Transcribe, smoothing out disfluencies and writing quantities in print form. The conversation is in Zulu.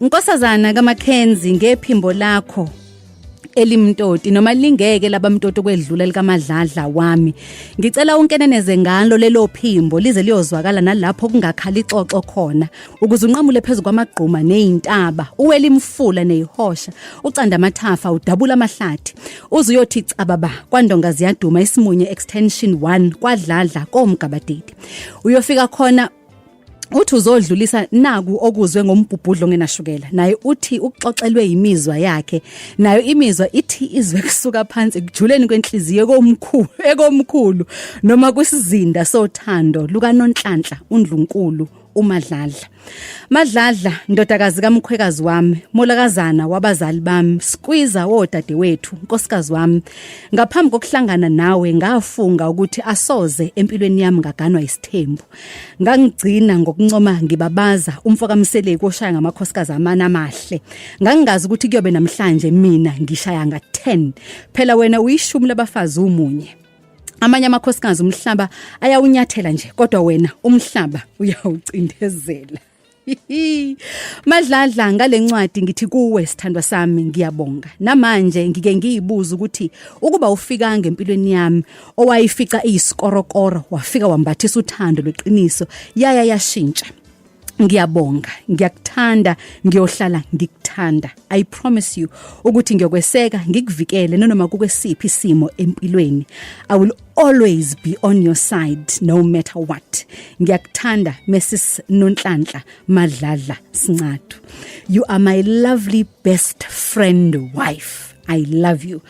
Nkosazana kaMackenzie ngephimbo lakho elimntoti noma lingeke labamntoti okwedlula likaMadladla wami ngicela unkeneneze ngalo lelo phimbo lize liyozwakala nalapho kungakhali ixoxo khona ukuze unqamule phezulu kwamagquma nezintaba uwela imfula nezihosha ucanda amathafa udabula amahlathi uze uyothi cababa kwaNdonga ziyaduma isimunye extension 1 kwaDladla komgabadedi uyofika khona uthi uzodlulisa naku okuzwe ngombhubhudlo ngenashukela naye uthi ukuxoxelwe imizwa yakhe nayo imizwa ithi izwe kusuka phansi kujuleni kwenhliziyo ekomkhulu noma kwisizinda sothando lukaNonhlanhla uNdlunkulu uMadladla. Madladla ndodakazi kaMkhwekazi wami, molakazana wabazali bami, skwiza wodadewethu, nkosikazi wami. Ngaphambi kokuhlangana nawe ngafunga ukuthi asoze empilweni yami ngaganwa isithembu. Ngangigcina ngokuncoma ngibabaza umfokamseleki oshaya ngamakhosikazi amana amahle. Ngangingazi ukuthi kuyobe namhlanje mina ngishaya nga10. Phela wena uyishumi labafazi umunye. Amanye amakhosikazi umhlaba ayawunyathela nje kodwa wena umhlaba uyawucindezela. Madladla ngalencwadi ngithi kuwe sithandwa sami ngiyabonga namanje ngike ngiyibuza ukuthi ukuba ufika ngempilweni yami owayifica iyisikoro wafika wambathisa uthando lweqiniso yashintsha. Ngiyabonga, ngiyakuthanda, ngiyohlala ngikuthanda. I promise you ukuthi ngiyokweseka ngikuvikele noma kukwesiphi isimo empilweni. I will always be on your side no matter what. Ngiyakuthanda Mrs Nonhlanhla Madladla Sincadu. You are my lovely best friend wife. I love you.